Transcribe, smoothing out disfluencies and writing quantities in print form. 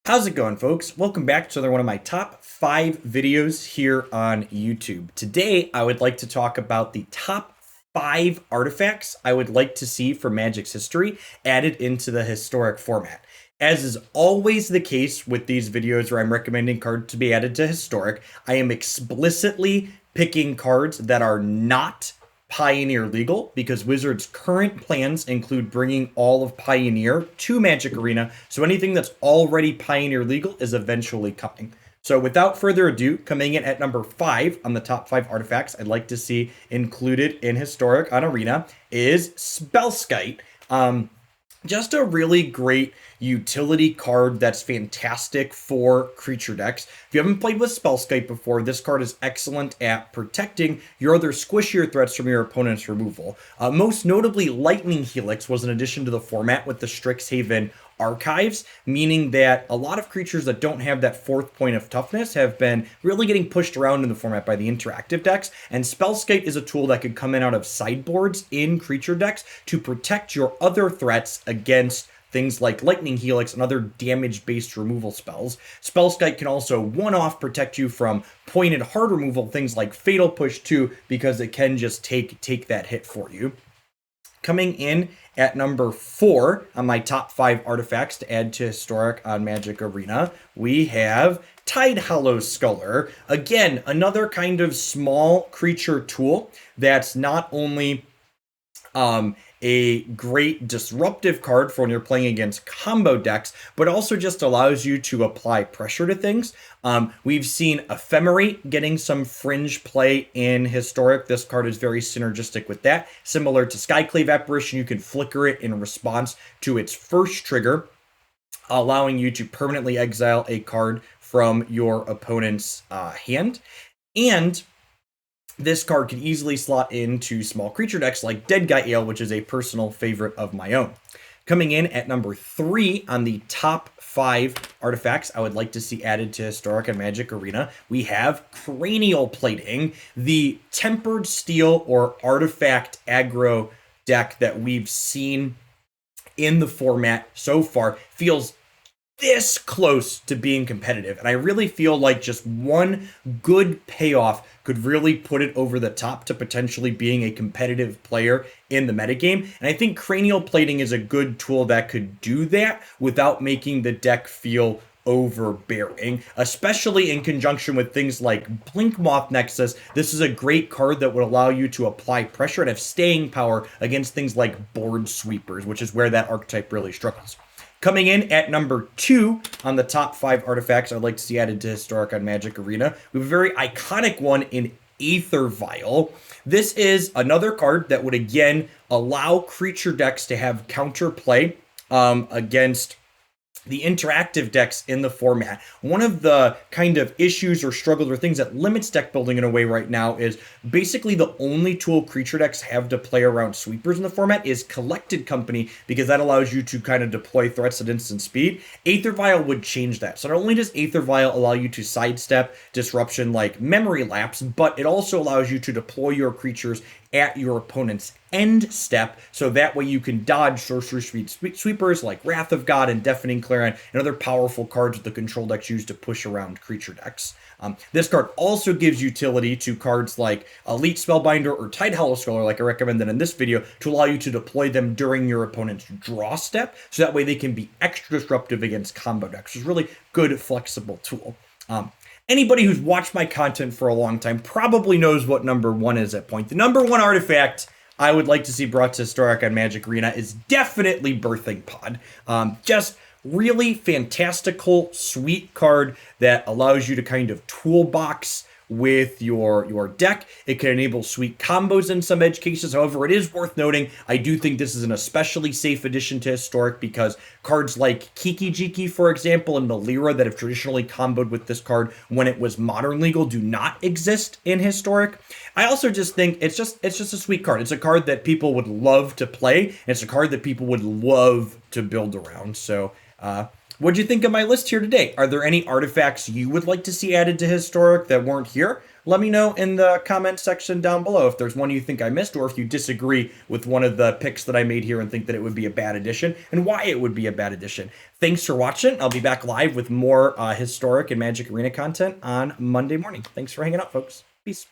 How's it going, folks? Welcome back to another one of my top 5 videos here on YouTube. Today, I would like to talk about the top 5 artifacts I would like to see for Magic's history added into the historic format. As is always the case with these videos where I'm recommending cards to be added to historic, I am explicitly picking cards that are not Pioneer legal because Wizards' current plans include bringing all of Pioneer to Magic Arena, so anything that's already Pioneer legal is eventually coming. So without further ado, coming in at number 5 on the top 5 artifacts I'd like to see included in Historic on Arena is Spellskate. Just a really great utility card that's fantastic for creature decks. If you haven't played with Spellskate before, this card is excellent at protecting your other squishier threats from your opponent's removal. Most notably, Lightning Helix was an addition to the format with the Strixhaven archives, meaning that a lot of creatures that don't have that 4th point of toughness have been really getting pushed around in the format by the interactive decks, and Spellskate is a tool that could come in out of sideboards in creature decks to protect your other threats against things like Lightning Helix and other damage-based removal spells. Spellskate can also one-off protect you from pointed hard removal, things like Fatal Push too, because it can just take that hit for you. Coming in at number 4 on my top 5 artifacts to add to Historic on Magic Arena, we have Hollow Sculler. Again, another kind of small creature tool that's not only a great disruptive card for when you're playing against combo decks, but also just allows you to apply pressure to things. We've seen Ephemerate getting some fringe play in Historic. This card is very synergistic with that. Similar to Skyclave Apparition, you can flicker it in response to its first trigger, allowing you to permanently exile a card from your opponent's hand. And this card can easily slot into small creature decks like Dead Guy Ale, which is a personal favorite of my own. Coming in at number 3 on the top 5 artifacts I would like to see added to Historic and Magic Arena, we have Cranial Plating, the tempered steel or artifact aggro deck that we've seen in the format so far. Feels this close to being competitive, and I really feel like just one good payoff could really put it over the top to potentially being a competitive player in the metagame. And I think Cranial Plating is a good tool that could do that without making the deck feel overbearing, especially in conjunction with things like Blinkmoth Nexus. This is a great card that would allow you to apply pressure and have staying power against things like board sweepers, which is where that archetype really struggles. Coming in at number 2 on the top 5 artifacts I'd like to see added to Historic on Magic Arena, we have a very iconic one in Aether Vial. This is another card that would again allow creature decks to have counterplay against the interactive decks in the format. One of the kind of issues or struggles or things that limits deck building in a way right now is basically the only tool creature decks have to play around sweepers in the format is Collected Company, because that allows you to kind of deploy threats at instant speed. Aether Vial would change that. So not only does Aether Vial allow you to sidestep disruption like Memory Lapse, but it also allows you to deploy your creatures at your opponent's end step, so that way you can dodge sorcery speed sweepers like Wrath of God and Deafening Clarion and other powerful cards that the control decks use to push around creature decks. This card also gives utility to cards like Elite Spellbinder or Hollow Sculler, like I recommended in this video, to allow you to deploy them during your opponent's draw step, so that way they can be extra disruptive against combo decks. It's a really good, flexible tool. Anybody who's watched my content for a long time probably knows what number 1 is at point. The number 1 artifact I would like to see brought to Historic on Magic Arena is definitely Birthing Pod. Just really fantastical, sweet card that allows you to kind of toolbox with your deck. It can enable sweet combos in some edge cases. However, it is worth noting, I do think this is an especially safe addition to Historic because cards like Kiki Jiki, for example, and Melira that have traditionally comboed with this card when it was modern legal do not exist in Historic. I also just think it's just a sweet card. It's a card that people would love to play, and it's a card that people would love to build around. So, what'd you think of my list here today? Are there any artifacts you would like to see added to Historic that weren't here? let me know in the comment section down below if there's one you think I missed, or if you disagree with one of the picks that I made here and think that it would be a bad addition, and why it would be a bad addition. Thanks for watching. I'll be back live with more Historic and Magic Arena content on Monday morning. Thanks for hanging out, folks. Peace.